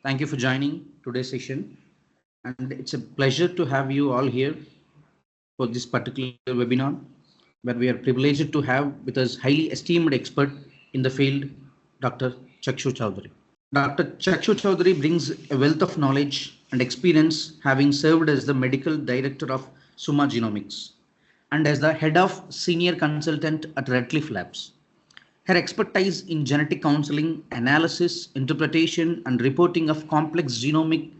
Thank you for joining today's session. And it's a pleasure to have you all here for this particular webinar, where we are privileged to have with us highly esteemed expert in the field, Dr. Chakshu Chaudhry. Dr. Chakshu Chaudhry brings a wealth of knowledge and experience, having served as the medical director of Summa Genomics and as the head of senior consultant at Redcliffe Labs. Her expertise in genetic counseling, analysis, interpretation, and reporting of complex genomic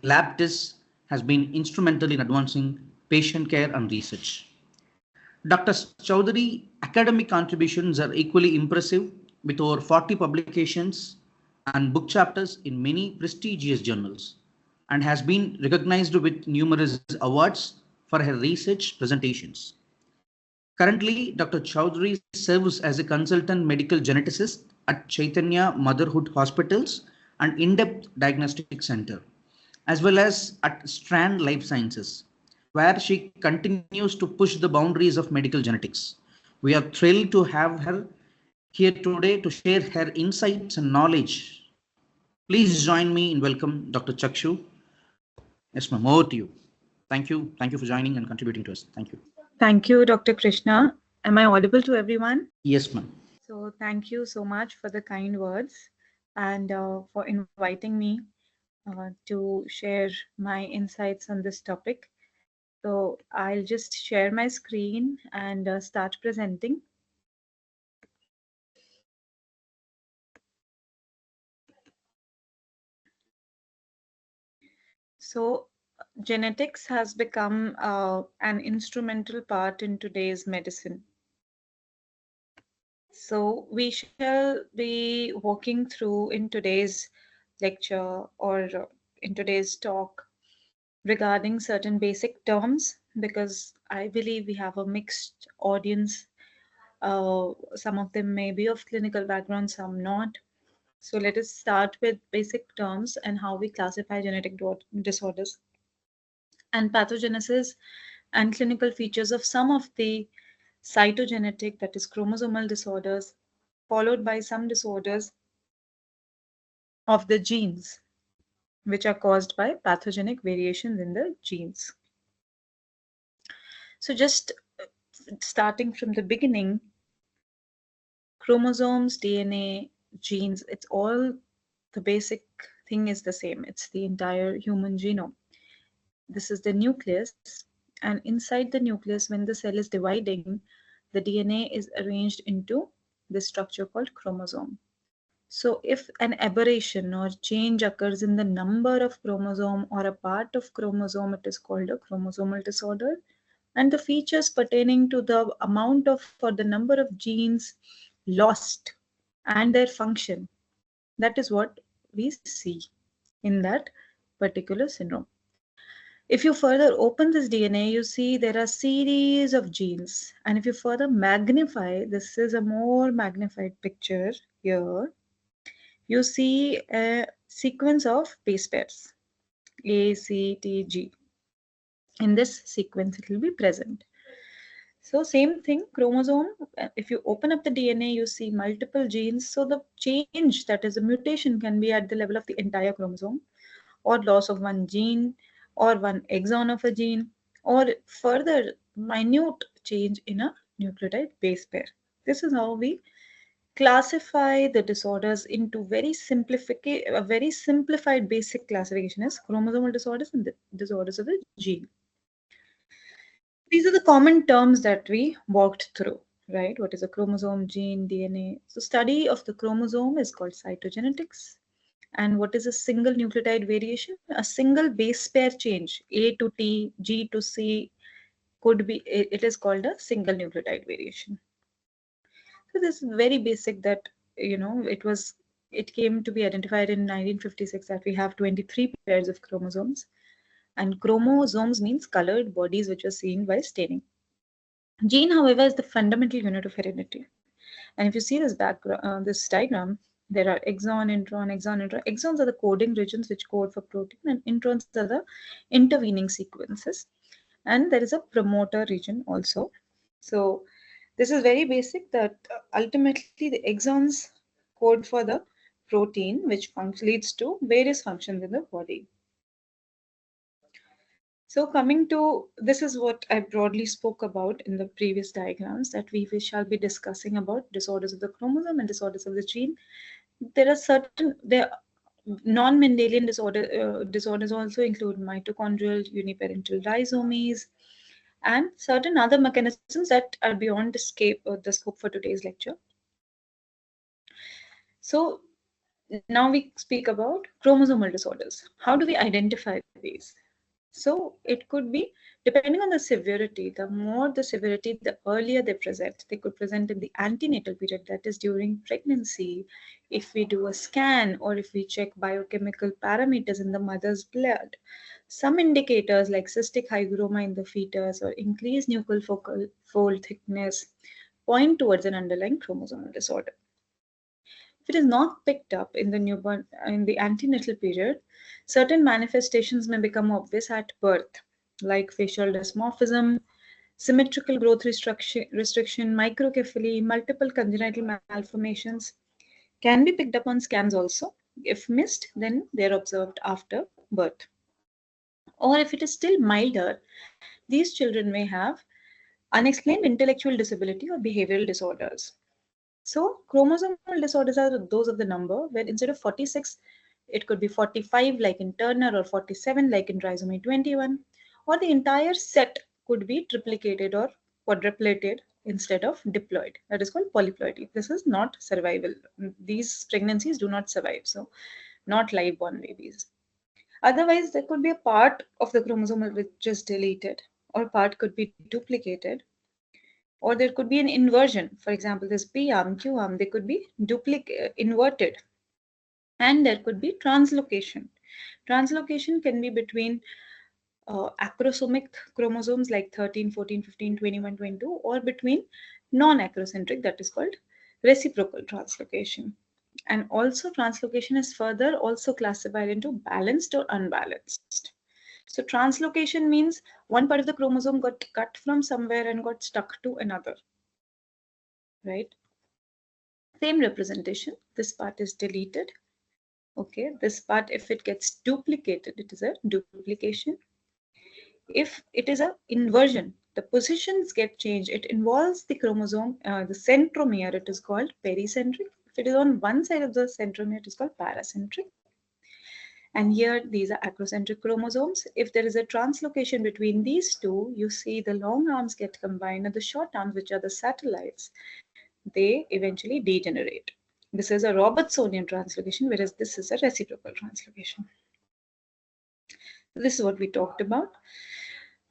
lab tests has been instrumental in advancing patient care and research. Dr. Chaudhry's academic contributions are equally impressive, with over 40 publications and book chapters in many prestigious journals, and has been recognized with numerous awards for her research presentations. Currently, Dr. Chaudhry serves as a consultant medical geneticist at Chaitanya Motherhood Hospitals and In-Depth Diagnostic Center, as well as at Strand Life Sciences, where she continues to push the boundaries of medical genetics. We are thrilled to have her here today to share her insights and knowledge. Please join me in welcome Dr. Chakshu. Yes, ma'am, over to you. Thank you. Thank you for joining and contributing to us. Thank you. Thank you, Dr. Krishna. Am I audible to everyone? Yes, ma'am. So thank you so much for the kind words and for inviting me to share my insights on this topic. So I'll just share my screen and start presenting. So genetics has become an instrumental part in today's medicine. So we shall be walking through in today's lecture or in today's talk regarding certain basic terms, because I believe we have a mixed audience. Some of them may be of clinical background, some not. So let us start with basic terms and how we classify genetic disorders and pathogenesis and clinical features of some of the cytogenetic, that is chromosomal disorders, followed by some disorders of the genes, which are caused by pathogenic variations in the genes. So just starting from the beginning, chromosomes, DNA, genes, it's all, the basic thing is the same. It's the entire human genome. This is the nucleus, and inside the nucleus, when the cell is dividing, the DNA is arranged into this structure called chromosome. So if an aberration or change occurs in the number of chromosome or a part of chromosome, it is called a chromosomal disorder. And the features pertaining to the amount of or the number of genes lost and their function, that is what we see in that particular syndrome. If you further open this DNA, you see there are series of genes. And if you further magnify, this is a more magnified picture here, you see a sequence of base pairs, A, C, T, G. In this sequence, it will be present. So same thing, chromosome, if you open up the DNA, you see multiple genes. So the change, that is a mutation, can be at the level of the entire chromosome, or loss of one gene, or one exon of a gene, or further minute change in a nucleotide base pair. This is how we classify the disorders into a very simplified basic classification as chromosomal disorders and the disorders of the gene. These are the common terms that we walked through, right? What is a chromosome, gene, DNA? So study of the chromosome is called cytogenetics. And what is a single nucleotide variation? A single base pair change, A to T, G to C, it is called a single nucleotide variation. So this is very basic that, it came to be identified in 1956 that we have 23 pairs of chromosomes. And chromosomes means colored bodies which are seen by staining. Gene, however, is the fundamental unit of heredity. And if you see this this diagram, there are exon, intron, exon, intron. Exons are the coding regions which code for protein, and introns are the intervening sequences. And there is a promoter region also. So this is very basic that ultimately the exons code for the protein which leads to various functions in the body. So coming to, this is what I broadly spoke about in the previous diagrams, that we shall be discussing about disorders of the chromosome and disorders of the gene. There are non-Mendelian disorders also include mitochondrial uniparental disomies and certain other mechanisms that are beyond the scope for today's lecture. So now we speak about chromosomal disorders. How do we identify these? So it could be, depending on the severity, the more the severity, the earlier they present. They could present in the antenatal period, that is during pregnancy, if we do a scan or if we check biochemical parameters in the mother's blood. Some indicators like cystic hygroma in the fetus or increased nuchal fold thickness point towards an underlying chromosomal disorder. If it is not picked up in the newborn in the antenatal period, certain manifestations may become obvious at birth, like facial dysmorphism, symmetrical growth restriction, microcephaly, multiple congenital malformations can be picked up on scans also. If missed, then they are observed after birth. Or if it is still milder, these children may have unexplained intellectual disability or behavioral disorders. So chromosomal disorders are those of the number where instead of 46, it could be 45 like in Turner or 47 like in trisomy 21, or the entire set could be triplicated or quadruplated instead of diploid. That is called polyploidy. This is not survival. These pregnancies do not survive, so not live born babies. Otherwise, there could be a part of the chromosomal which is deleted, or part could be duplicated, or there could be an inversion. For example, this P arm, Q arm, they could be inverted. And there could be translocation. Translocation can be between acrosomic chromosomes like 13, 14, 15, 21, 22, or between non-acrocentric, that is called reciprocal translocation. And also translocation is further also classified into balanced or unbalanced. So translocation means one part of the chromosome got cut from somewhere and got stuck to another, right? Same representation. This part is deleted. Okay, this part, if it gets duplicated, it is a duplication. If it is a inversion, the positions get changed. It involves the chromosome, the centromere, it is called pericentric. If it is on one side of the centromere, it is called paracentric. And here, these are acrocentric chromosomes. If there is a translocation between these two, you see the long arms get combined and the short arms, which are the satellites, they eventually degenerate. This is a Robertsonian translocation, whereas this is a reciprocal translocation. This is what we talked about.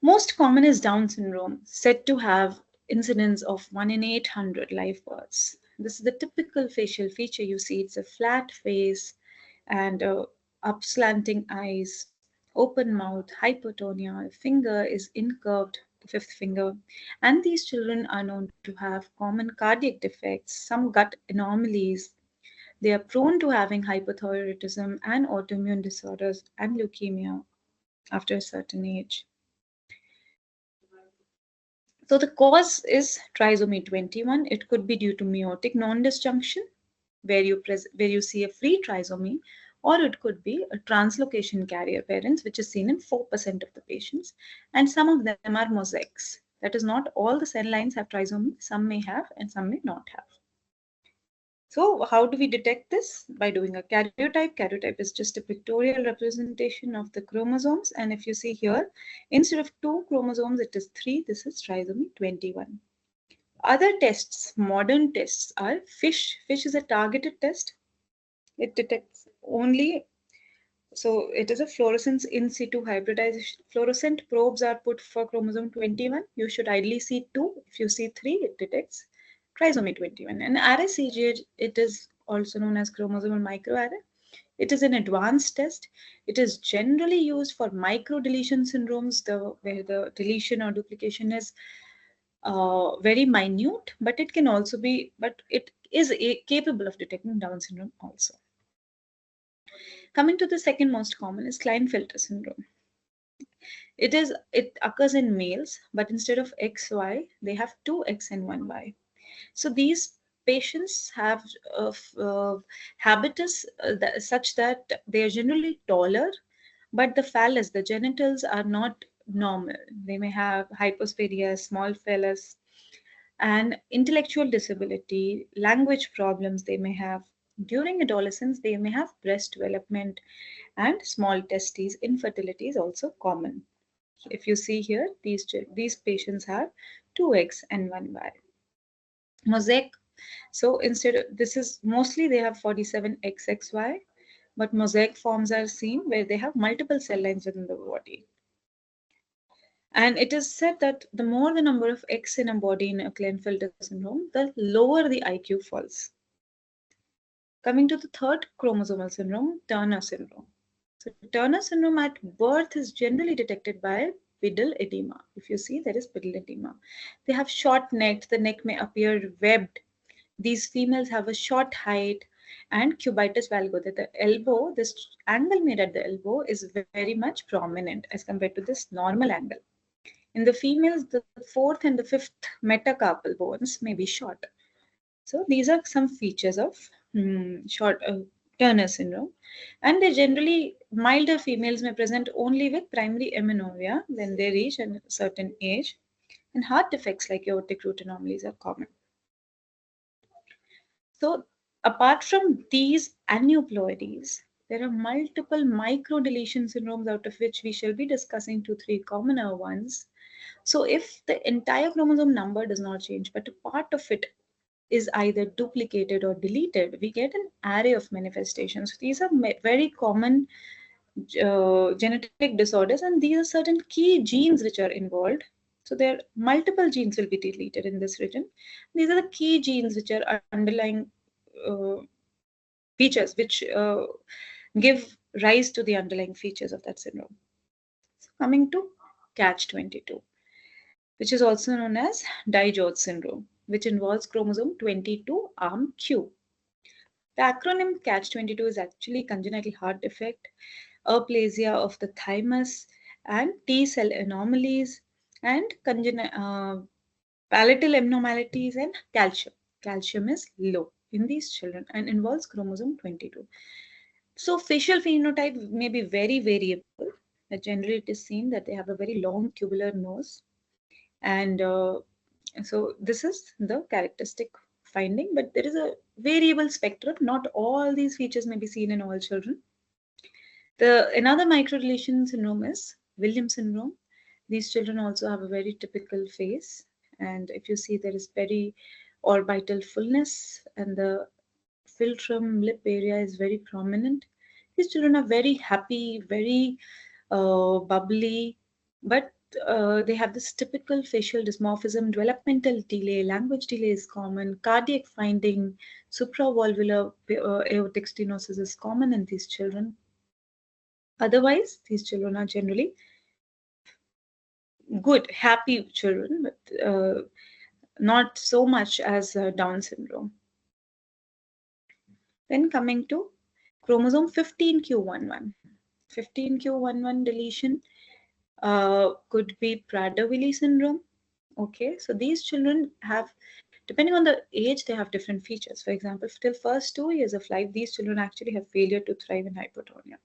Most common is Down syndrome, said to have incidence of 1 in 800 live births. This is the typical facial feature you see. It's a flat face and upslanting eyes, open mouth, hypotonia, finger is incurved, the fifth finger. And these children are known to have common cardiac defects, some gut anomalies. They are prone to having hypothyroidism and autoimmune disorders and leukemia after a certain age. So the cause is trisomy 21. It could be due to meiotic non-disjunction, where you see a free trisomy, or it could be a translocation carrier parents, which is seen in 4% of the patients, and some of them are mosaics. That is, not all the cell lines have trisomy. Some may have and some may not have. So how do we detect this? By doing a karyotype. Karyotype is just a pictorial representation of the chromosomes. And if you see here, instead of 2 chromosomes, it is 3. This is trisomy 21. Other tests, modern tests, are FISH. FISH is a targeted test. It detects only, so it is a fluorescence in situ hybridization. Fluorescent probes are put for chromosome 21. You should ideally see 2. If you see 3, it detects trisomy 21. And RSCGH, it is also known as chromosomal microarray. It is an advanced test. It is generally used for microdeletion syndromes, where the deletion or duplication is very minute, but it can also be, but it is capable of detecting Down syndrome also. Coming to the second most common is Klinefelter syndrome. It occurs in males, but instead of XY, they have 2X and 1Y. So these patients have habitus such that they are generally taller, but the phallus, the genitals, are not normal. They may have hypospadias, small phallus, and intellectual disability, language problems they may have. During adolescence, they may have breast development and small testes. Infertility is also common. If you see here, these patients have two X and one Y. Mosaic. So instead of, this is mostly they have 47 XXY, but mosaic forms are seen where they have multiple cell lines within the body. And it is said that the more the number of X in a body in a Klinefelter syndrome, the lower the IQ falls. Coming to the third chromosomal syndrome, Turner syndrome. So Turner syndrome at birth is generally detected by pedal edema. If you see, there is pedal edema. They have short neck. The neck may appear webbed. These females have a short height and cubitus valgus. That the elbow, this angle made at the elbow is very much prominent as compared to this normal angle. In the females, the fourth and the fifth metacarpal bones may be short. So these are some features of short Turner syndrome. And they generally, milder females may present only with primary amenorrhea when they reach a certain age. And heart defects like aortic root anomalies are common. So apart from these aneuploidies, there are multiple microdeletion syndromes, out of which we shall be discussing 2-3 commoner ones. So if the entire chromosome number does not change, but a part of it is either duplicated or deleted, we get an array of manifestations. These are very common genetic disorders, and these are certain key genes which are involved. So there are multiple genes will be deleted in this region. These are the key genes which are underlying uh, features which give rise to the underlying features of that syndrome. So coming to Catch-22, which is also known as Dijot syndrome, which involves chromosome 22 arm Q. The acronym Catch-22 is actually congenital heart defect, aplasia of the thymus, and T cell anomalies, and palatal abnormalities, and calcium. Calcium is low in these children and involves chromosome 22. So facial phenotype may be very variable, but generally it is seen that they have a very long tubular nose, and so this is the characteristic finding, but there is a variable spectrum. Not all these features may be seen in all children. Another microdeletion syndrome is Williams syndrome. These children also have a very typical face, and if you see, there is peri-orbital fullness, and the philtrum lip area is very prominent. These children are very happy, very bubbly, but they have this typical facial dysmorphism, developmental delay, language delay is common, cardiac finding, supravalvular aortic stenosis is common in these children. Otherwise, these children are generally good, happy children, but not so much as Down syndrome. Then coming to chromosome 15q11. 15q11 deletion could be Prader-Willi syndrome. Okay, so these children have, depending on the age, they have different features. For example, till first 2 years of life, these children actually have failure to thrive in hypotonia.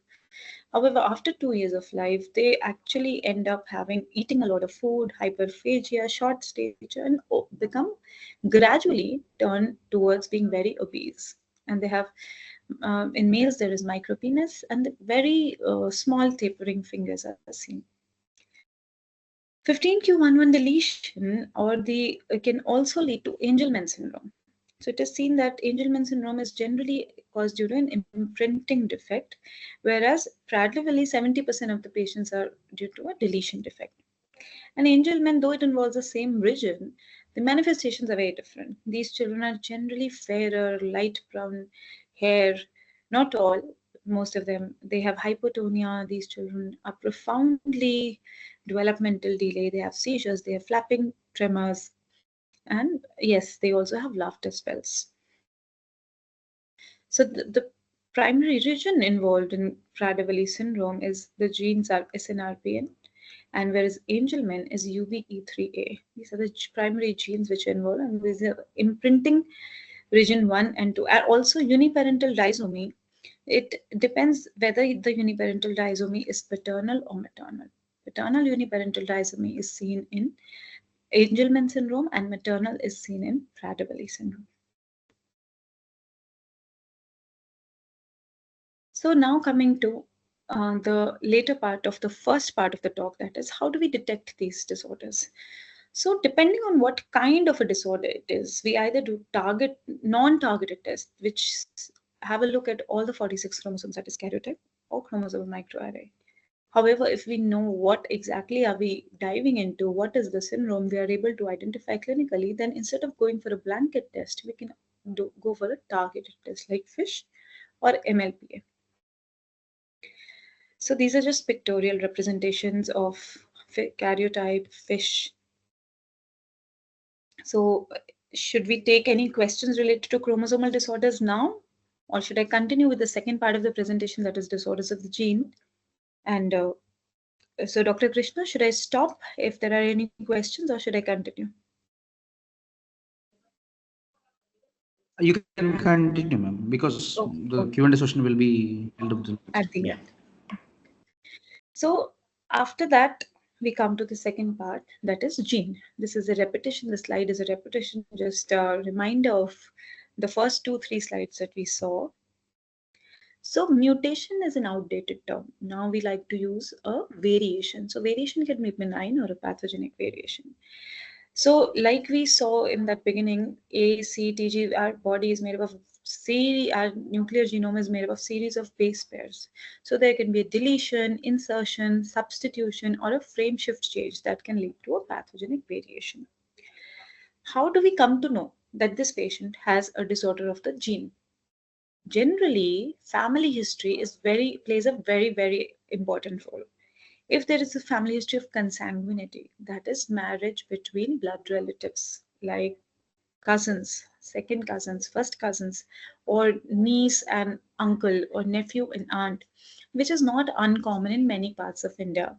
However, after 2 years of life, they actually end up eating a lot of food, hyperphagia, short stature, and become gradually turn towards being very obese. And they have, in males, there is micropenis, and very small tapering fingers are seen. 15q11 deletion can also lead to Angelman syndrome. So it is seen that Angelman syndrome is generally caused due to an imprinting defect, whereas Prader-Willi, 70% of the patients are due to a deletion defect. And Angelman, though it involves the same region, the manifestations are very different. These children are generally fairer, light brown hair, not all, most of them. They have hypotonia. These children are profoundly developmental delay. They have seizures, they have flapping tremors, and yes, they also have laughter spells. So the primary region involved in Prader-Willi syndrome is the genes are SNRPN, and whereas Angelman is UBE3A. These are the primary genes which are involved, and these are imprinting region 1 and 2, and also uniparental disomy. It depends whether the uniparental disomy is paternal or maternal. Paternal uniparental disomy is seen in Angelman syndrome, and maternal is seen in Prader-Willi syndrome. So now coming to the later part of the first part of the talk, that is, how do we detect these disorders? So depending on what kind of a disorder it is, we either do non-targeted tests, which have a look at all the 46 chromosomes, that is karyotype, or chromosomal microarray. However, if we know what exactly are we diving into, what is the syndrome, we are able to identify clinically, then instead of going for a blanket test, we can go for a targeted test like FISH or MLPA. So these are just pictorial representations of karyotype, FISH. So should we take any questions related to chromosomal disorders now? Or should I continue with the second part of the presentation, that is disorders of the gene? And so Dr. Krishna, should I stop if there are any questions, or should I continue? You can continue, ma'am, because the Okay. Q&A session will be held up At the yeah. end. So after that, we come to the second part, that is gene. This is a repetition. The slide is a repetition, just a reminder of the first 2-3 slides that we saw. So mutation is an outdated term. Now we like to use a variation. So variation can be benign or a pathogenic variation. So like we saw in that beginning, A, C, T, G, our body is made up of our nuclear genome is made up of series of base pairs. So there can be a deletion, insertion, substitution, or a frame shift change that can lead to a pathogenic variation. How do we come to know that this patient has a disorder of the gene? Generally, family history plays a very important role. If there is a family history of consanguinity, that is marriage between blood relatives like cousins, second cousins, first cousins, or niece and uncle, or nephew and aunt, which is not uncommon in many parts of India.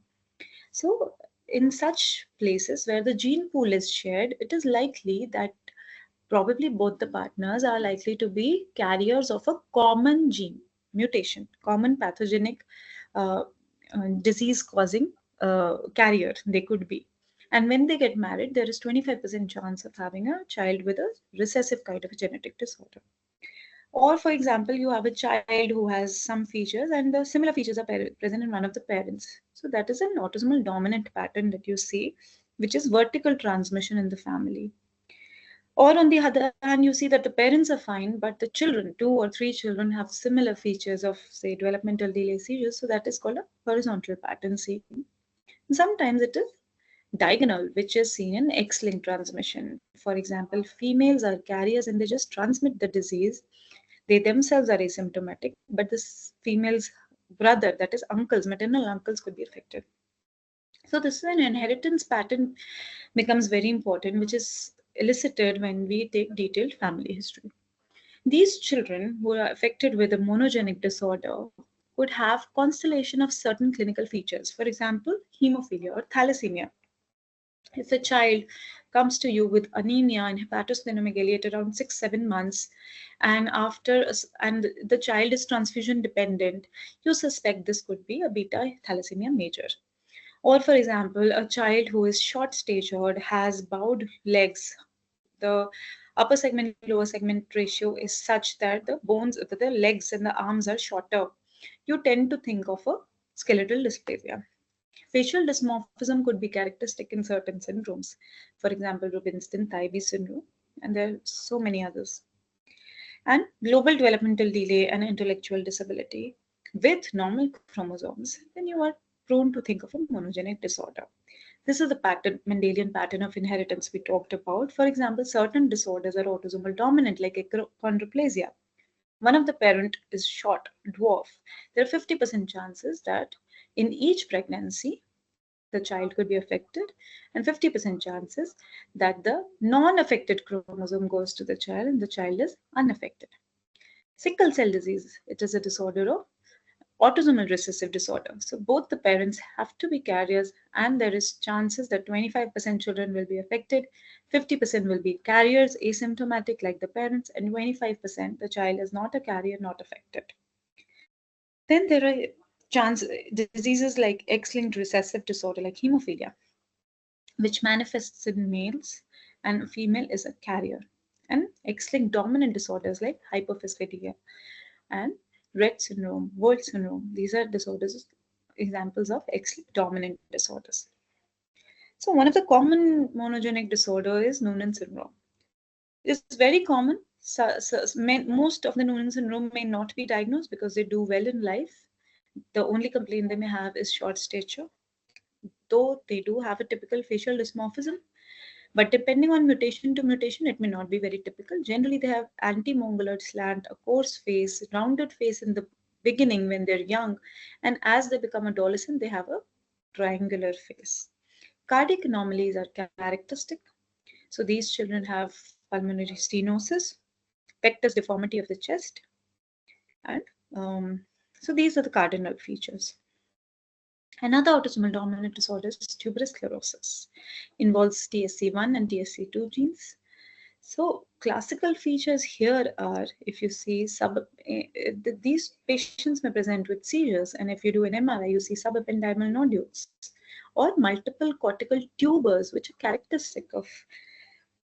So in such places where the gene pool is shared, it is likely that probably both the partners are likely to be carriers of a common gene mutation, common pathogenic uh, disease causing carrier they could be. And when they get married, there is 25% chance of having a child with a recessive kind of a genetic disorder. Or for example, you have a child who has some features and the similar features are present in one of the parents. So that is an autosomal dominant pattern that you see, which is vertical transmission in the family. Or on the other hand, you see that the parents are fine, but the children, 2 or 3 children, have similar features of, say, developmental delay seizures. So that is called a horizontal pattern seen. Sometimes it is diagonal, which is seen in X-linked transmission. For example, females are carriers and they just transmit the disease. They themselves are asymptomatic, but this female's brother, that is uncles, maternal uncles, could be affected. So this is an inheritance pattern becomes very important, which is elicited when we take detailed family history. These children who are affected with a monogenic disorder could have constellation of certain clinical features. For example, hemophilia or thalassemia. If a child comes to you with anemia and hepatosplenomegaly at around 6-7 months, and the child is transfusion dependent, you suspect this could be a beta thalassemia major. Or, for example, a child who is short statured, has bowed legs, the upper segment lower segment ratio is such that the legs and the arms are shorter, you tend to think of a skeletal dysplasia. Facial dysmorphism could be characteristic in certain syndromes, for example, Rubinstein-Thiebaud syndrome, and there are so many others. And global developmental delay and intellectual disability with normal chromosomes, then you are prone to think of a monogenic disorder. This is the Mendelian pattern of inheritance we talked about. For example, certain disorders are autosomal dominant, like achondroplasia. One of the parent is short, dwarf. There are 50% chances that in each pregnancy, the child could be affected, and 50% chances that the non-affected chromosome goes to the child and the child is unaffected. Sickle cell disease, it is a disorder of Autosomal recessive disorder. So both the parents have to be carriers, and there is chances that 25% children will be affected, 50% will be carriers, asymptomatic like the parents, and 25% the child is not a carrier, not affected. Then there are diseases like X-linked recessive disorder like hemophilia, which manifests in males and female is a carrier. And X-linked dominant disorders like hyperphosphatemia and Rett syndrome, Wolff syndrome. These are disorders, examples of X-linked dominant disorders. So one of the common monogenic disorder is Noonan syndrome. It's very common. Most of the Noonan syndrome may not be diagnosed because they do well in life. The only complaint they may have is short stature, though they do have a typical facial dysmorphism. But depending on mutation to mutation, it may not be very typical. Generally, they have anti-mongoloid slant, a coarse face, rounded face in the beginning when they're young, and as they become adolescent, they have a triangular face. Cardiac anomalies are characteristic. So these children have pulmonary stenosis, pectus deformity of the chest, and so these are the cardinal features. Another autosomal dominant disorder is tuberous sclerosis. Involves TSC1 and TSC2 genes. So classical features here are, if you see, these patients may present with seizures, and if you do an MRI, you see subependymal nodules or multiple cortical tubers, which are characteristic of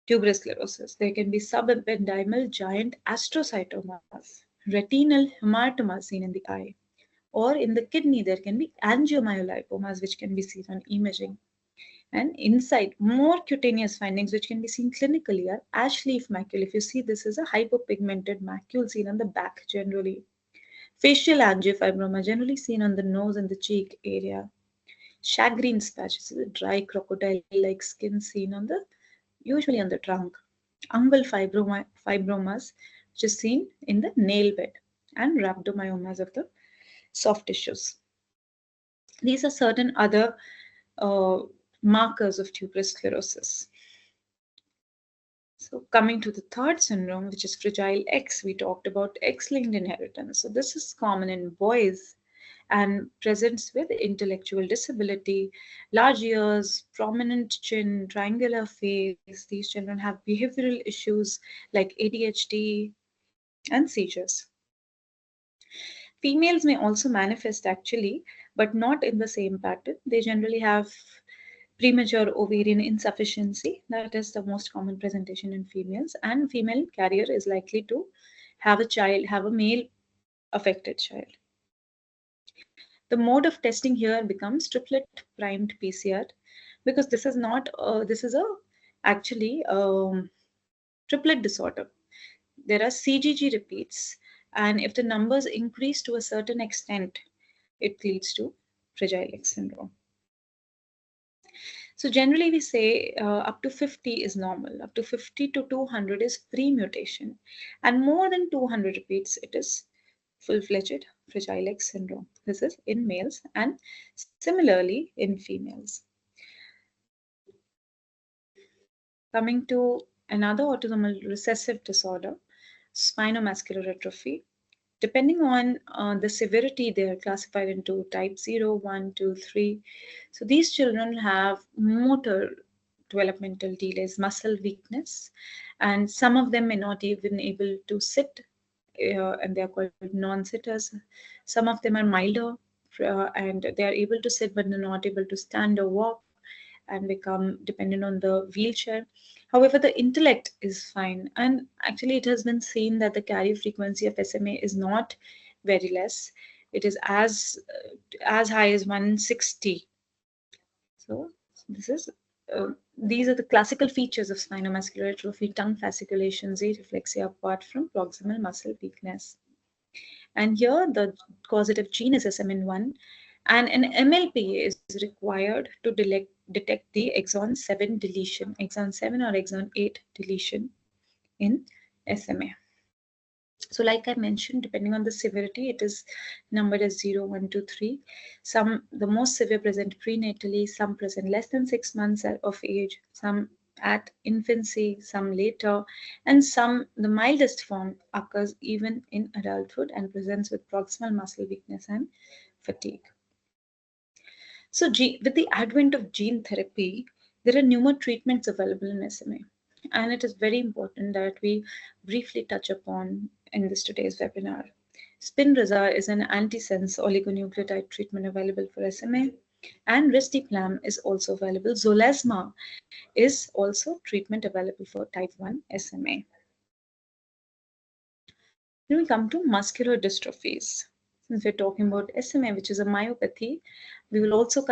tuberous sclerosis. There can be subependymal giant astrocytomas, retinal hematomas seen in the eye, or in the kidney, there can be angiomyolipomas, which can be seen on imaging. And inside, more cutaneous findings, which can be seen clinically, are ash leaf macule. If you see, this is a hyperpigmented macule seen on the back generally. Facial angiofibroma, generally seen on the nose and the cheek area. Chagrin's patches, a dry crocodile-like skin seen on the, usually on the trunk. Ungual fibromas, which is seen in the nail bed. And rhabdomyomas of the soft tissues. These are certain other markers of tuberous sclerosis. So coming to the third syndrome, which is Fragile X, we talked about X-linked inheritance. So this is common in boys and presents with intellectual disability, large ears, prominent chin, triangular face. These children have behavioral issues like ADHD and seizures. Females may also manifest actually, but not in the same pattern. They generally have premature ovarian insufficiency. That is the most common presentation in females. And female carrier is likely to have a male affected child. The mode of testing here becomes triplet primed PCR because this is not, this is actually triplet disorder. There are CGG repeats, and if the numbers increase to a certain extent, it leads to Fragile X syndrome. So generally we say up to 50 is normal, up to 50 to 200 is pre-mutation, and more than 200 repeats, it is full-fledged Fragile X syndrome. This is in males and similarly in females. Coming to another autosomal recessive disorder, spinomuscular atrophy. Depending on the severity, they are classified into type 0, 1, 2, 3. So these children have motor developmental delays, muscle weakness, and some of them may not even able to sit, and they are called non-sitters. Some of them are milder, and they are able to sit but they're not able to stand or walk and become dependent on the wheelchair. However, the intellect is fine, and actually it has been seen that the carrier frequency of SMA is not very less. It is as high as 160. So this is these are the classical features of spinomuscular atrophy: tongue fasciculations, areflexia, apart from proximal muscle weakness. And here the causative gene is SMN1, and an MLPA is required to detect the exon 7 deletion, exon 7 or exon 8 deletion in SMA. So like I mentioned, depending on the severity, it is numbered as 0, 1, 2, 3. The most severe present prenatally, some present less than 6 months of age, some at infancy, some later, and some, the mildest form, occurs even in adulthood and presents with proximal muscle weakness and fatigue. So, with the advent of gene therapy, there are numerous treatments available in SMA, and it is very important that we briefly touch upon in this today's webinar. Spinraza is an antisense oligonucleotide treatment available for SMA, and risdiplam is also available. Zolazma is also treatment available for type 1 SMA. Then we come to muscular dystrophies. Since we're talking about SMA, which is a myopathy, we will also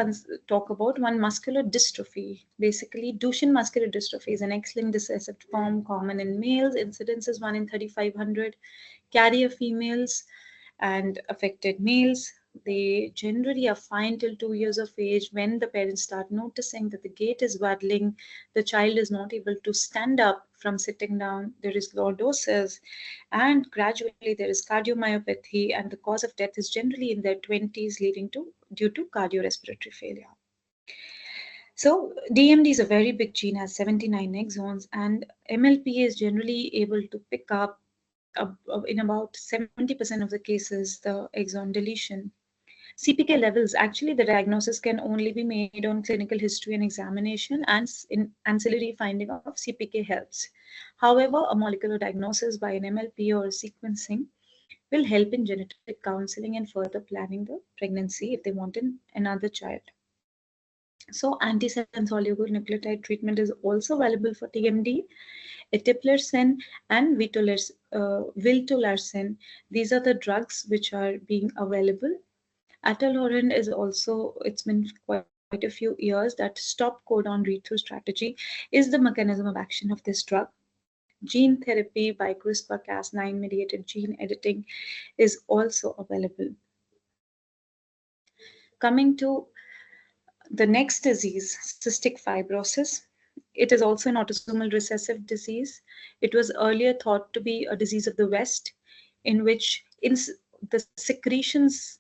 talk about one muscular dystrophy. Basically, Duchenne muscular dystrophy is an X-linked recessive form common in males. Incidence is 1 in 3,500. Carrier females and affected males, they generally are fine till 2 years of age. When the parents start noticing that the gait is waddling, the child is not able to stand up from sitting down, there is lordosis, and gradually there is cardiomyopathy, and the cause of death is generally in their 20s, leading to due to cardiorespiratory failure. So DMD is a very big gene, has 79 exons, and MLP is generally able to pick up in about 70% of the cases the exon deletion. CPK levels, actually the diagnosis can only be made on clinical history and examination, and in ancillary finding of CPK helps. However, a molecular diagnosis by an MLP or sequencing will help in genetic counseling and further planning the pregnancy if they want another child. So antisense oligonucleotide treatment is also available for TMD. Eteplirsen and viltolarsen, these are the drugs which are being available. Atalorin is also, it's been quite a few years that stop codon read-through strategy is the mechanism of action of this drug. Gene therapy by CRISPR-Cas9 mediated gene editing is also available. Coming to the next disease, cystic fibrosis. It is also an autosomal recessive disease. It was earlier thought to be a disease of the West, in which the secretions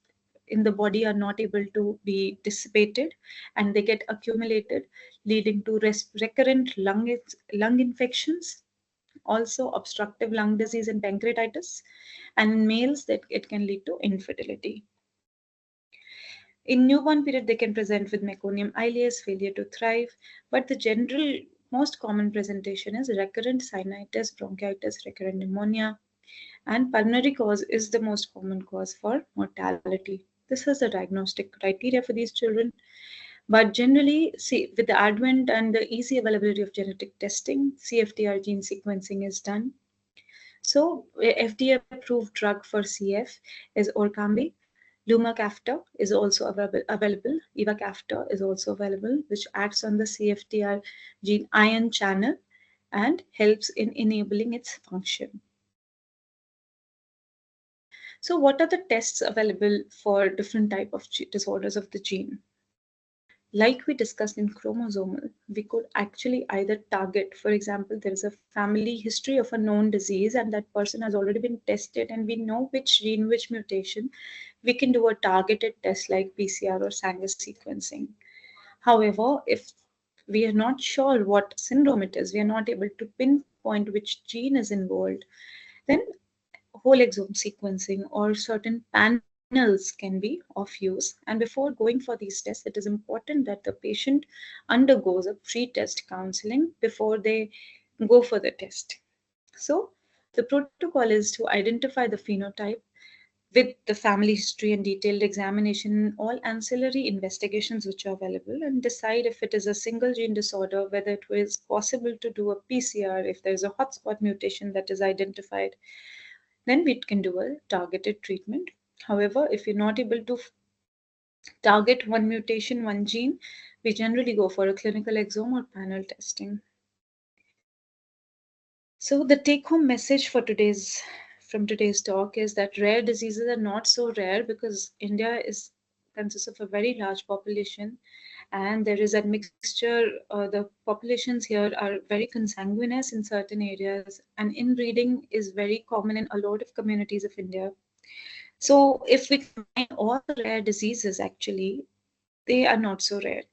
in the body are not able to be dissipated and they get accumulated, leading to recurrent lung infections, also obstructive lung disease and pancreatitis, and in males that it can lead to infertility. In newborn period, they can present with meconium ileus, failure to thrive, but the general most common presentation is recurrent sinusitis, bronchitis, recurrent pneumonia, and pulmonary cause is the most common cause for mortality. This is the diagnostic criteria for these children. But generally, see, with the advent and the easy availability of genetic testing, CFTR gene sequencing is done. So, FDA-approved drug for CF is Orkambi. Lumacaftor is also available. Ivacaftor is also available, which acts on the CFTR gene ion channel and helps in enabling its function. So what are the tests available for different type of disorders of the gene? Like we discussed in chromosomal, we could actually either target, for example, there is a family history of a known disease and that person has already been tested and we know which gene, which mutation, we can do a targeted test like PCR or Sanger sequencing. However, if we are not sure what syndrome it is, we are not able to pinpoint which gene is involved, then whole exome sequencing or certain panels can be of use. And before going for these tests, it is important that the patient undergoes a pre-test counseling before they go for the test. So the protocol is to identify the phenotype with the family history and detailed examination, all ancillary investigations which are available, and decide if it is a single gene disorder, whether it is possible to do a PCR if there is a hotspot mutation that is identified. Then we can do a targeted treatment. However, if you're not able to target one mutation, one gene, we generally go for a clinical exome or panel testing. So the take-home message for from today's talk is that rare diseases are not so rare because India consists of a very large population, and there is a mixture. The populations here are very consanguineous in certain areas, and inbreeding is very common in a lot of communities of India. So if we combine all the rare diseases, actually, they are not so rare.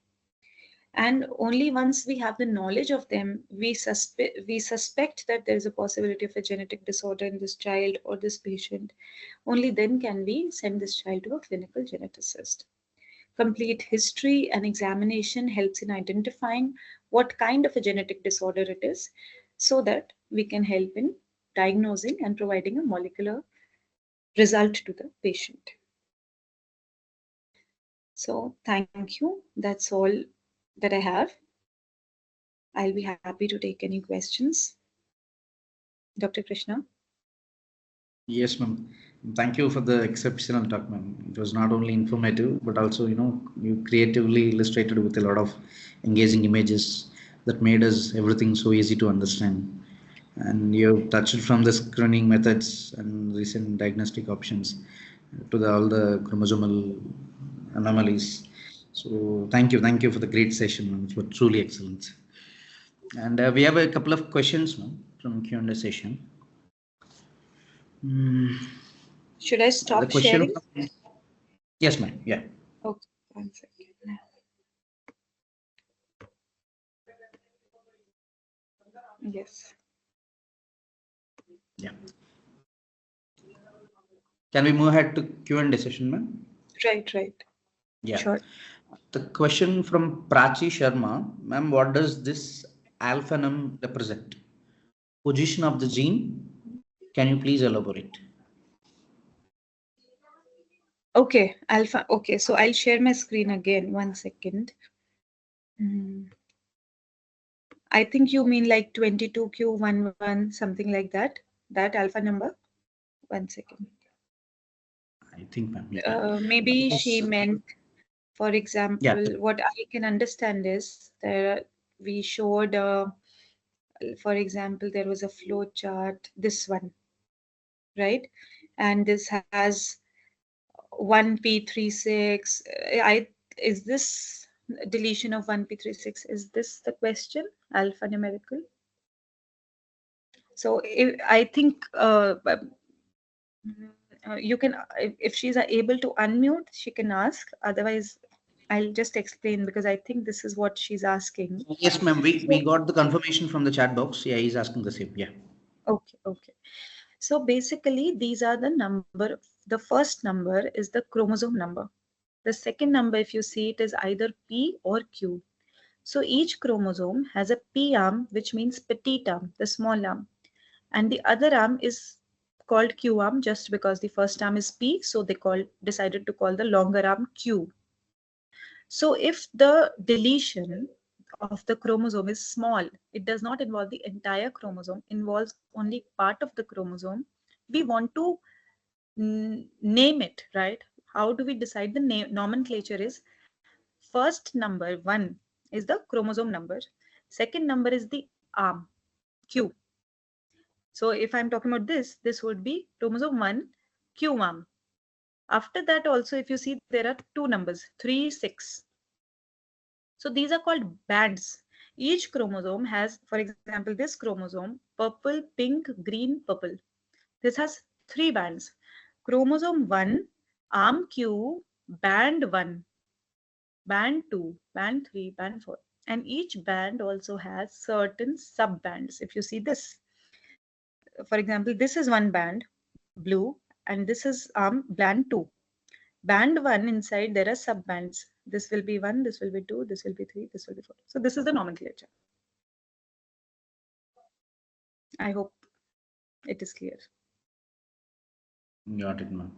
And only once we have the knowledge of them, we suspect that there is a possibility of a genetic disorder in this child or this patient. Only then can we send this child to a clinical geneticist. Complete history and examination helps in identifying what kind of a genetic disorder it is, so that we can help in diagnosing and providing a molecular result to the patient. So thank you. That's all that I have. I'll be happy to take any questions. Dr. Krishna? Yes, ma'am. Thank you for the exceptional talk, ma'am. It was not only informative, but also, you creatively illustrated with a lot of engaging images that made us everything so easy to understand. And you touched from the screening methods and recent diagnostic options to all the chromosomal anomalies. So thank you for the great session, ma'am. It was truly excellent. And we have a couple of questions, ma'am, from Q&A session. Should I stop The question sharing? from, yes, ma'am. Yeah. Okay, 1 second. Yes. Yeah. Can we move ahead to Q&A session, ma'am? Right. Yeah. Sure. The question from Prachi Sharma, ma'am, what does this alpha num represent? Position of the gene? Can you please elaborate? Okay, alpha. Okay, so I'll share my screen again. 1 second. I think you mean like 22q11, something like that. That alpha number. 1 second. I think, ma'am. Yeah. Maybe she meant, for Yeah. example, what I can understand is we showed, for example, there was a flow chart, this one, right? And this has 1p36. Is this deletion of 1p36? Is this the question? Alphanumerical. So I think you can, if she's able to unmute, she can ask. Otherwise, I'll just explain, because I think this is what she's asking. Yes, ma'am. We So, got the confirmation from the chat box. Yeah, he's asking the same. Yeah. okay. So basically, these are the number. The first number is the chromosome number. The second number, if you see it, is either P or Q. So each chromosome has a P arm, which means petite arm, the small arm. And the other arm is called Q arm just because the first arm is P, so they decided to call the longer arm Q. So if the deletion of the chromosome is small, it does not involve the entire chromosome, involves only part of the chromosome, we want to name it, right? How do we decide the name? Nomenclature is first number 1 is the chromosome number, second number is the arm Q. So if I'm talking about this would be chromosome 1 Q arm. After that also, if you see, there are two numbers, 3, 6. So these are called bands. Each chromosome has, for example, this chromosome, purple, pink, green, purple. This has 3 bands. Chromosome 1, arm Q, band 1, band 2, band 3, band 4. And each band also has certain sub-bands. If you see this, for example, this is one band, blue, and this is band 2. Band 1, inside there are sub-bands. This will be 1, this will be 2, this will be 3, this will be 4. So this is the nomenclature. I hope it is clear. Got it, ma'am.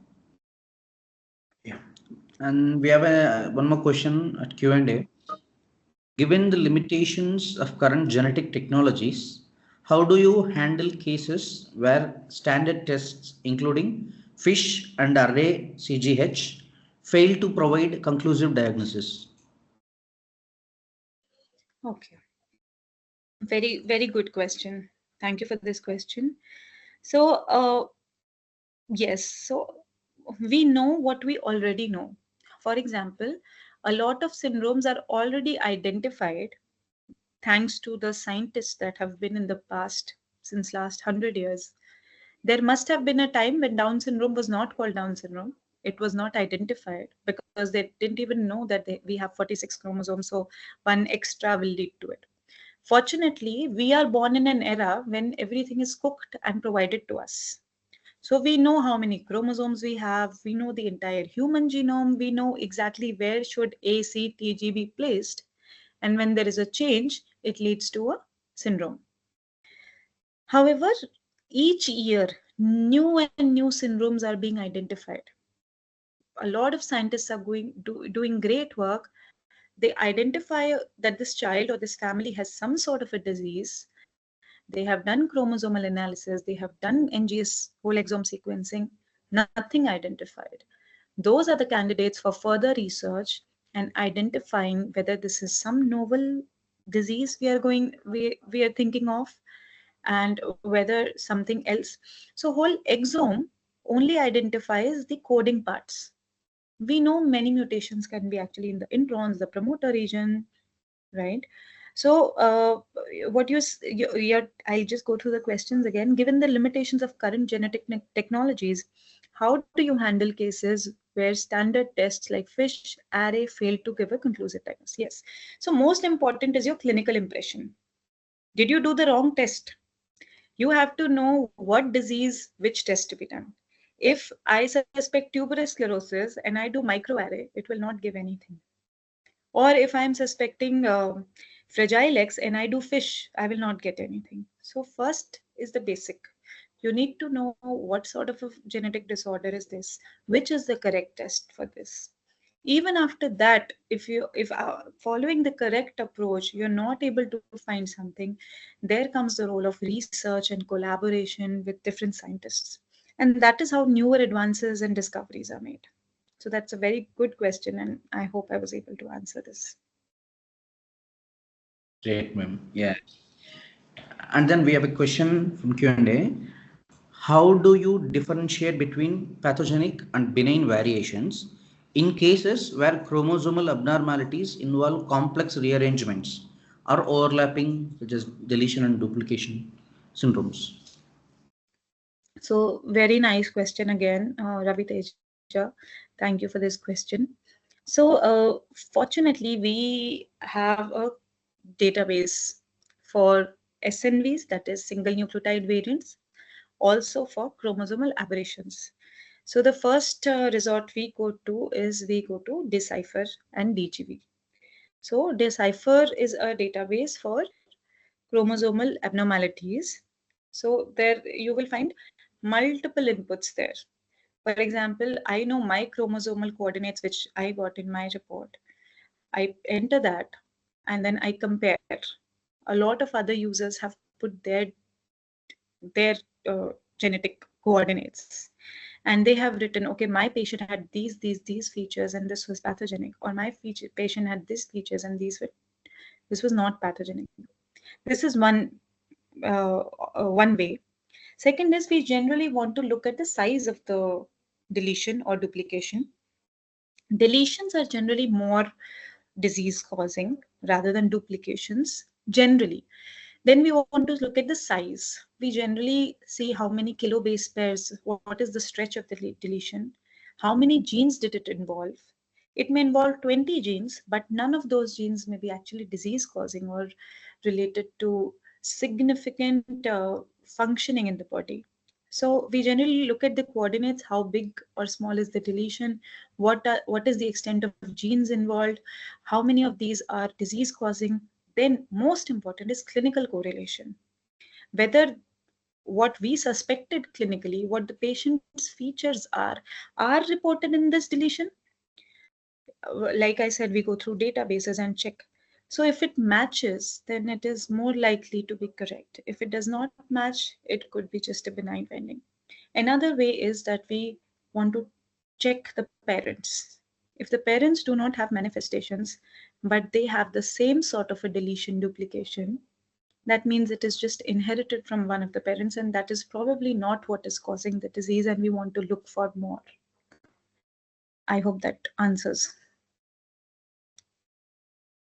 Yeah. And we have one more question at Q&A. Given the limitations of current genetic technologies, how do you handle cases where standard tests, including FISH and array CGH, fail to provide conclusive diagnosis? Okay. Very good question. Thank you for this question. So, yes, so we know what we already know. For example, a lot of syndromes are already identified thanks to the scientists that have been in the past since last 100 years. There must have been a time when Down syndrome was not called Down syndrome. It was not identified because they didn't even know that we have 46 chromosomes, so one extra will lead to it. Fortunately, we are born in an era when everything is cooked and provided to us. So we know how many chromosomes we have, we know the entire human genome, we know exactly where should A, C, T, G be placed. And when there is a change, it leads to a syndrome. However, each year, new and new syndromes are being identified. A lot of scientists are doing great work. They identify that this child or this family has some sort of a disease. They have done chromosomal analysis, they have done NGS whole exome sequencing, nothing identified. Those are the candidates for further research and identifying whether this is some novel disease we are thinking of, and whether something else. So whole exome only identifies the coding parts. We know many mutations can be actually in the introns, the promoter region, right? So what I'll just go through the questions again. Given the limitations of current genetic technologies, how do you handle cases where standard tests like FISH array fail to give a conclusive diagnosis? Yes. So most important is your clinical impression. Did you do the wrong test? You have to know what disease, which test to be done. If I suspect tuberous sclerosis and I do microarray, it will not give anything. Or if I'm suspecting Fragile X and I do FISH, I will not get anything. So first is the basic. You need to know what sort of a genetic disorder is this, which is the correct test for this. Even after that, if following the correct approach, you're not able to find something, there comes the role of research and collaboration with different scientists. And that is how newer advances and discoveries are made. So that's a very good question, and I hope I was able to answer this. Great, ma'am. Yeah. And then we have a question from Q&A. How do you differentiate between pathogenic and benign variations in cases where chromosomal abnormalities involve complex rearrangements or overlapping, such as deletion and duplication syndromes? So very nice question again, Ravi Teja. Thank you for this question. So fortunately, we have a database for SNVs, that is single nucleotide variants, also for chromosomal aberrations. So the first resort we go to is we go to Decipher and DGV. So Decipher is a database for chromosomal abnormalities. So there you will find multiple inputs there. For example, I know my chromosomal coordinates, which I got in my report. I enter that and then I compare. A lot of other users have put their genetic coordinates, and they have written, okay, my patient had these features and this was pathogenic, or my patient had these features and this was not pathogenic. This is one way. Second is we generally want to look at the size of the deletion or duplication. Deletions are generally more disease causing rather than duplications, generally. Then we want to look at the size. We generally see how many kilobase pairs, what is the stretch of the deletion, how many genes did it involve. It may involve 20 genes, but none of those genes may be actually disease causing or related to significant functioning in the body. So we generally look at the coordinates, how big or small is the deletion, what is the extent of genes involved, how many of these are disease causing. Then most important is clinical correlation. Whether what we suspected clinically, what the patient's features are reported in this deletion. Like I said, we go through databases and check. So if it matches, then it is more likely to be correct. If it does not match, it could be just a benign finding. Another way is that we want to check the parents. If the parents do not have manifestations, but they have the same sort of a deletion duplication, that means it is just inherited from one of the parents, and that is probably not what is causing the disease, and we want to look for more. I hope that answers.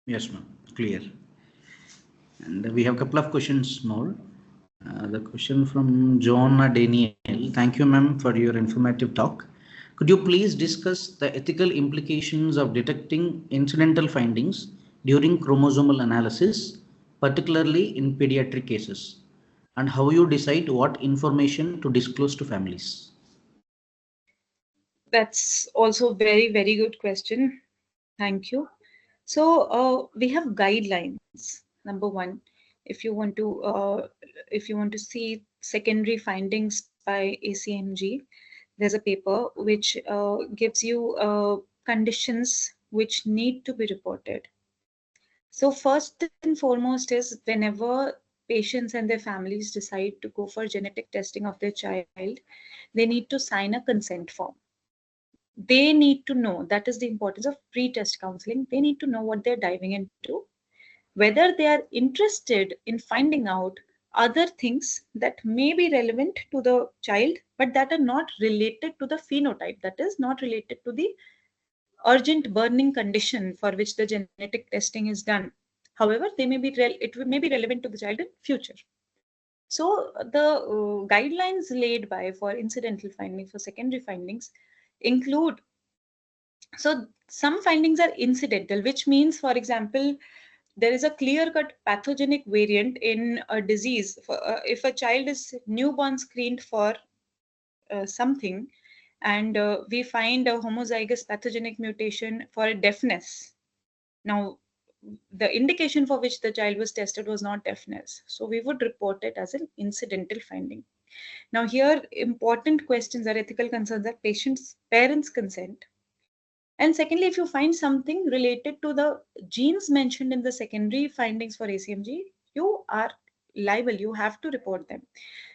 Yes, ma'am. Clear. And we have a couple of questions more. The question from John Daniel. Thank you, ma'am, for your informative talk. Could you please discuss the ethical implications of detecting incidental findings during chromosomal analysis, particularly in pediatric cases, and how you decide what information to disclose to families? That's also very, very good question. Thank you. So we have guidelines. Number one, if you want to see secondary findings by ACMG, there's a paper which gives you conditions which need to be reported. So first and foremost is whenever patients and their families decide to go for genetic testing of their child, they need to sign a consent form. They need to know, that is the importance of pre-test counseling. They need to know what they're diving into, whether they are interested in finding out other things that may be relevant to the child, but that are not related to the phenotype, that is not related to the urgent burning condition for which the genetic testing is done. However, it may be relevant to the child in future. So the guidelines laid by for incidental findings, for secondary findings, include, so some findings are incidental, which means, for example, there is a clear-cut pathogenic variant in a disease. If a child is newborn screened for something, and we find a homozygous pathogenic mutation for deafness. Now, the indication for which the child was tested was not deafness, so we would report it as an incidental finding. Now, here important questions or ethical concerns are parents' consent. And secondly, if you find something related to the genes mentioned in the secondary findings for ACMG, you are liable, you have to report them.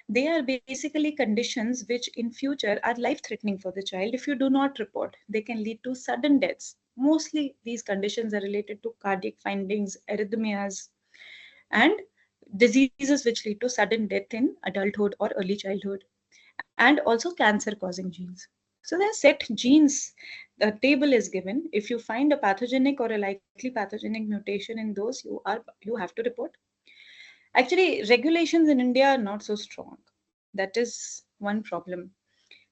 They are basically conditions which in future are life-threatening for the child. If you do not report, they can lead to sudden deaths. Mostly these conditions are related to cardiac findings, arrhythmias, and diseases which lead to sudden death in adulthood or early childhood, and also cancer-causing genes. So there are set genes. The table is given. If you find a pathogenic or a likely pathogenic mutation in those, you have to report. Actually, regulations in India are not so strong. That is one problem.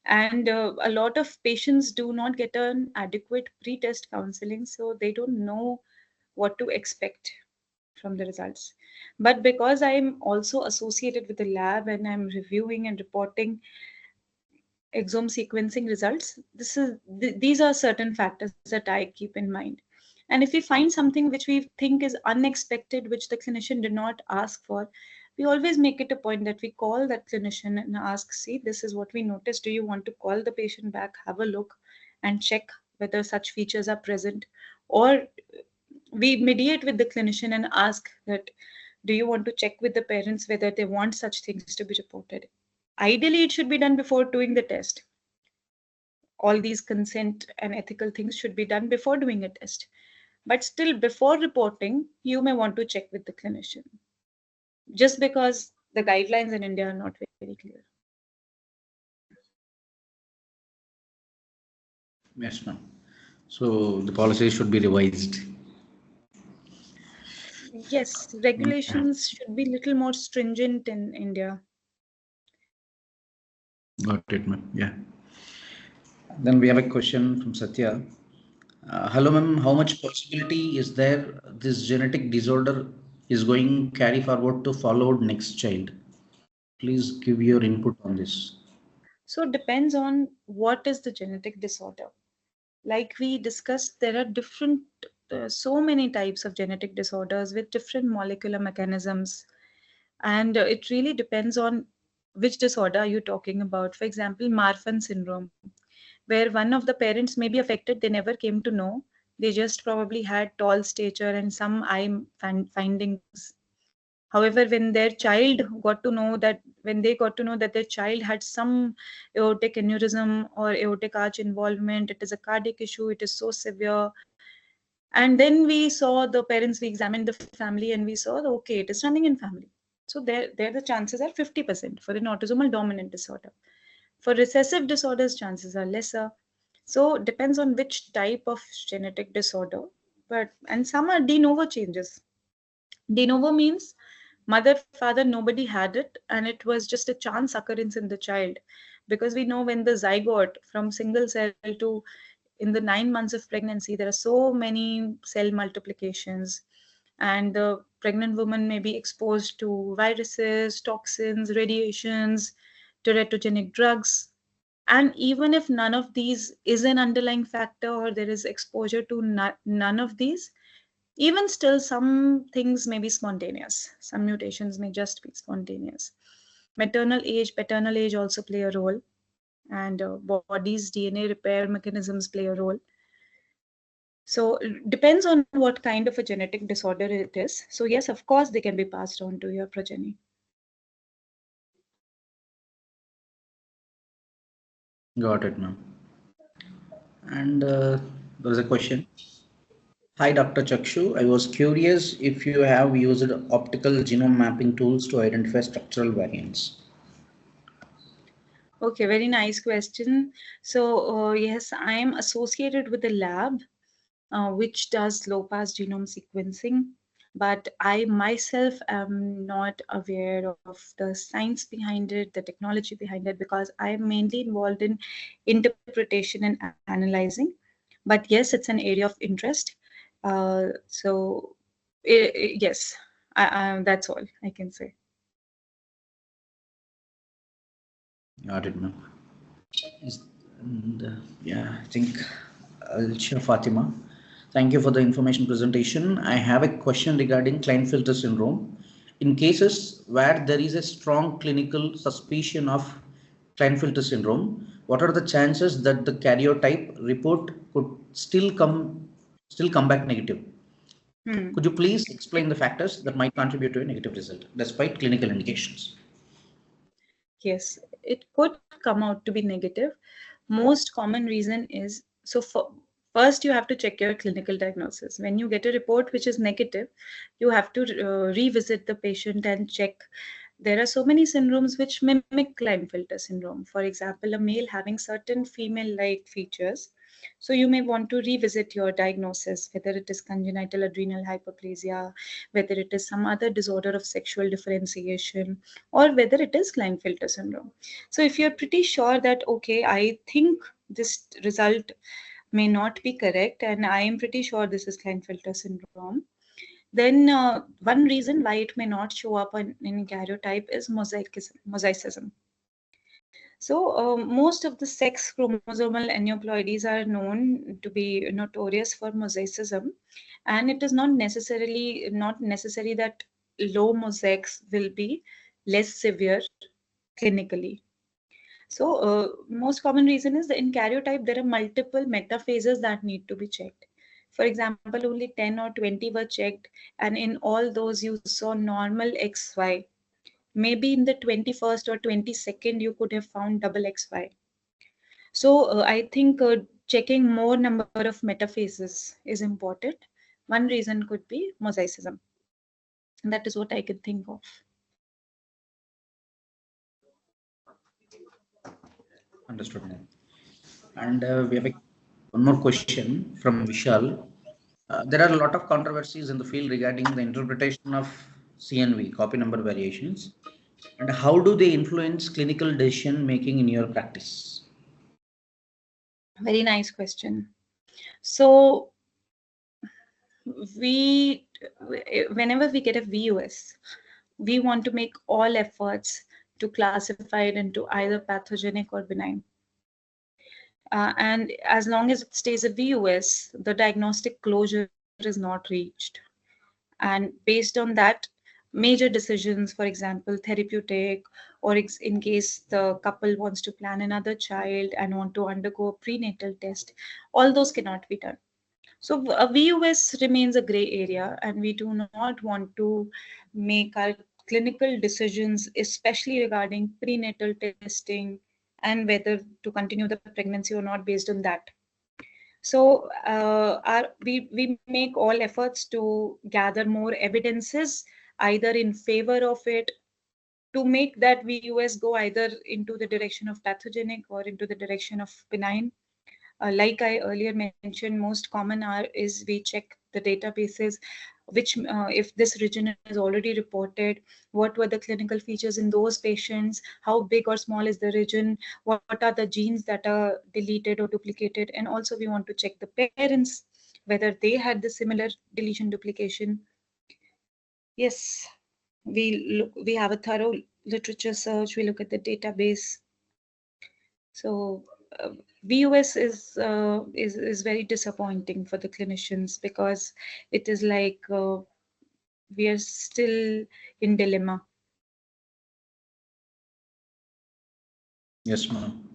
And a lot of patients do not get an adequate pre-test counseling, so they don't know what to expect from the results. But because I'm also associated with the lab and I'm reviewing and reporting exome sequencing results, these are certain factors that I keep in mind. And if we find something which we think is unexpected, which the clinician did not ask for, we always make it a point that we call that clinician and ask, see, this is what we noticed. Do you want to call the patient back, have a look, and check whether such features are present? Or we mediate with the clinician and ask that, do you want to check with the parents whether they want such things to be reported? Ideally, it should be done before doing the test. All these consent and ethical things should be done before doing a test. But still, before reporting, you may want to check with the clinician, just because the guidelines in India are not very clear. Yes, ma'am. So the policy should be revised. Yes, regulations should be a little more stringent in India. Got it, ma'am. Yeah. Then we have a question from Satya. Hello, ma'am. How much possibility is there this genetic disorder is going carry forward to followed next child? Please give your input on this. So it depends on what is the genetic disorder. Like we discussed, there are so many types of genetic disorders with different molecular mechanisms. And it really depends on which disorder are you talking about. For example, Marfan syndrome, where one of the parents may be affected, they never came to know. They just probably had tall stature and some findings. However, when they got to know that their child had some aortic aneurysm or aortic arch involvement, it is a cardiac issue, it is so severe. And then we saw the parents, we examined the family and we saw, okay, it is running in family. So there the chances are 50% for an autosomal dominant disorder. For recessive disorders, chances are lesser. So depends on which type of genetic disorder. And some are de novo changes. De novo means mother, father, nobody had it, and it was just a chance occurrence in the child. because we know when the zygote from single cell to in the 9 months of pregnancy, there are so many cell multiplications, and the pregnant woman may be exposed to viruses, toxins, radiations, teratogenic drugs. And even if none of these is an underlying factor, or there is exposure to none of these, even still, some things may be spontaneous. Some mutations may just be spontaneous. Maternal age, paternal age also play a role, and body's DNA repair mechanisms play a role. So it depends on what kind of a genetic disorder it is. So yes, of course, they can be passed on to your progeny. Got it, ma'am. And there is a question. Hi, Dr. Chakshu. I was curious if you have used optical genome mapping tools to identify structural variants. Okay, very nice question. So yes, I am associated with a lab which does low pass genome sequencing. But I myself am not aware of the science behind it, the technology behind it, because I'm mainly involved in interpretation and analyzing. But yes, it's an area of interest. So, yes, that's all I can say. Got it, ma'am. And yeah, I think I'll share Fatima. Thank you for the information presentation. I have a question regarding Klinefelter syndrome. In cases where there is a strong clinical suspicion of Klinefelter syndrome, what are the chances that the karyotype report could still come back negative? Hmm. Could you please explain the factors that might contribute to a negative result despite clinical indications? Yes, it could come out to be negative. Most common reason is so first you have to check your clinical diagnosis. When you get a report which is negative, you have to revisit the patient and check. There are so many syndromes which mimic Klinefelter syndrome. For example, a male having certain female-like features. So you may want to revisit your diagnosis, whether it is congenital adrenal hyperplasia, whether it is some other disorder of sexual differentiation, or whether it is Klinefelter syndrome. So if you're pretty sure that, okay, I think this result may not be correct, and I am pretty sure this is Klinefelter syndrome, then one reason why it may not show up in karyotype is mosaicism. So most of the sex chromosomal aneuploidies are known to be notorious for mosaicism, and it is not necessary that low mosaics will be less severe clinically. So most common reason is that in karyotype there are multiple metaphases that need to be checked. For example, only 10 or 20 were checked, and in all those you saw normal XY. Maybe in the 21st or 22nd you could have found double XY. So I think checking more number of metaphases is important. One reason could be mosaicism. That is what I can think of. Understood, ma'am. And we have one more question from Vishal. There are a lot of controversies in the field regarding the interpretation of CNV, copy number variations, and how do they influence clinical decision making in your practice? Very nice question. So we, whenever we get a VUS, we want to make all efforts to classify it into either pathogenic or benign. And as long as it stays a VUS, the diagnostic closure is not reached. And based on that, major decisions, for example, therapeutic, or in case the couple wants to plan another child and want to undergo a prenatal test, all those cannot be done. So a VUS remains a gray area, and we do not want to make our clinical decisions, especially regarding prenatal testing and whether to continue the pregnancy or not based on that. So we make all efforts to gather more evidences, either in favor of it, to make that VUS go either into the direction of pathogenic or into the direction of benign. Like I earlier mentioned, most common are is we check the databases which if this region is already reported, what were the clinical features in those patients, how big or small is the region, what are the genes that are deleted or duplicated, and also we want to check the parents whether they had the similar deletion duplication. Yes, we have a thorough literature search, we look at the database. So VUS is very disappointing for the clinicians because it is like we are still in dilemma. Yes, ma'am.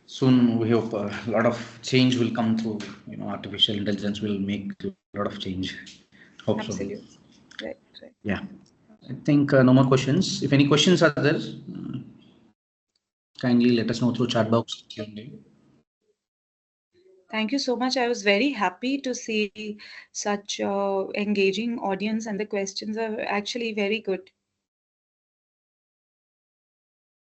Soon we hope a lot of change will come through. Artificial intelligence will make a lot of change. Hope Absolutely. so. Right. Yeah. I think no more questions. If any questions are there, kindly let us know through chat box Q&A. Thank you so much. I was very happy to see such engaging audience, and the questions are actually very good.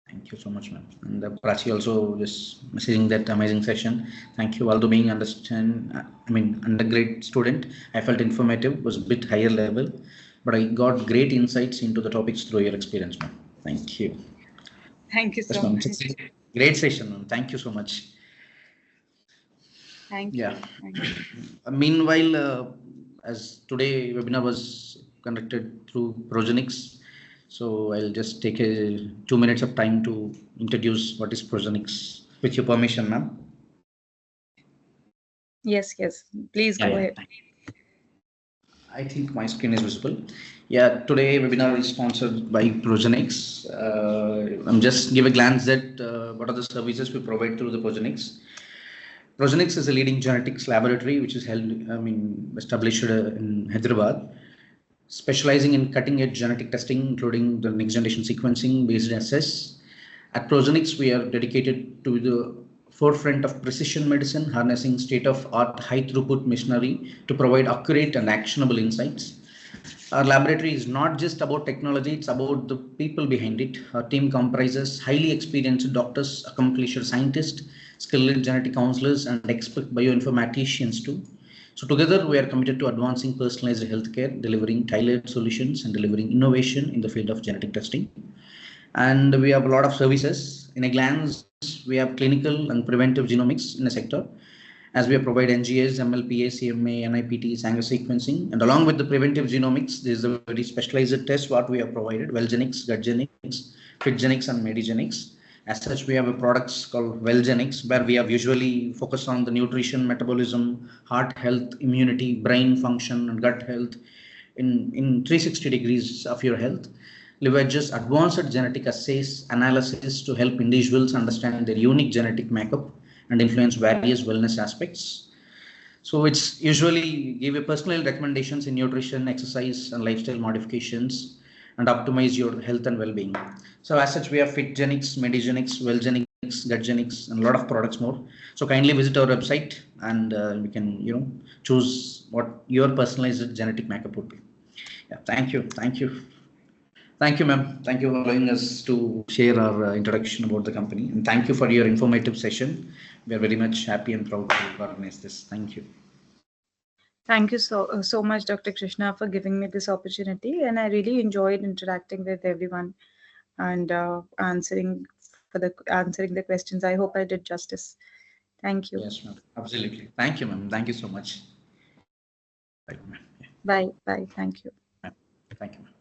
Thank you so much, ma'am. And Prachi also just messaging that amazing session. Thank you. Although being undergrad student, I felt informative, was a bit higher level, but I got great insights into the topics through your experience, ma'am. Thank you. Thank you Yes, so ma'am. much. Great session, ma'am. Thank you so much. Thank Yeah. you. Thank you. Meanwhile, as today webinar was conducted through Progenics, so I'll just take 2 minutes of time to introduce what is Progenics. With your permission, ma'am. Yes, please go ahead. I think my screen is visible. Yeah, today webinar is sponsored by Progenics. I'm just give a glance at what are the services we provide through the Progenics. Progenics is a leading genetics laboratory which is established in Hyderabad, specializing in cutting-edge genetic testing, including the next-generation sequencing-based assays. At Progenics, we are dedicated to the forefront of precision medicine, harnessing state-of-art high-throughput machinery to provide accurate and actionable insights. Our laboratory is not just about technology, it's about the people behind it. Our team comprises highly experienced doctors, accomplished scientists, skilled genetic counselors, and expert bioinformaticians too. So together we are committed to advancing personalized healthcare, delivering tailored solutions and delivering innovation in the field of genetic testing. And we have a lot of services. In a glance, we have clinical and preventive genomics in a sector, as we provide NGS, MLPA, CMA, NIPT, Sanger sequencing. And along with the preventive genomics, there is a very specialized test what we have provided, Wellgenics, Gutgenics, Fitgenics, and Medigenics. As such, we have a products called Wellgenics, where we have usually focused on the nutrition, metabolism, heart health, immunity, brain function, and gut health in 360 degrees of your health. Leverages advanced genetic assays analysis to help individuals understand their unique genetic makeup and influence various wellness aspects. So it's usually give you personal recommendations in nutrition, exercise, and lifestyle modifications, and optimize your health and well-being. So as such, we have Fitgenics, Medigenics, Wellgenics, Gutgenics, and a lot of products more. So kindly visit our website, and we can choose what your personalized genetic makeup would be. Yeah, thank you. Thank you, ma'am. Thank you for allowing us to share our introduction about the company. And thank you for your informative session. We are very much happy and proud to organize this. Thank you. Thank you so much, Dr. Krishna, for giving me this opportunity. And I really enjoyed interacting with everyone and answering the questions. I hope I did justice. Thank you. Yes, ma'am. Absolutely. Thank you, ma'am. Thank you so much. Right, ma'am. Bye. Thank you. Thank you, ma'am.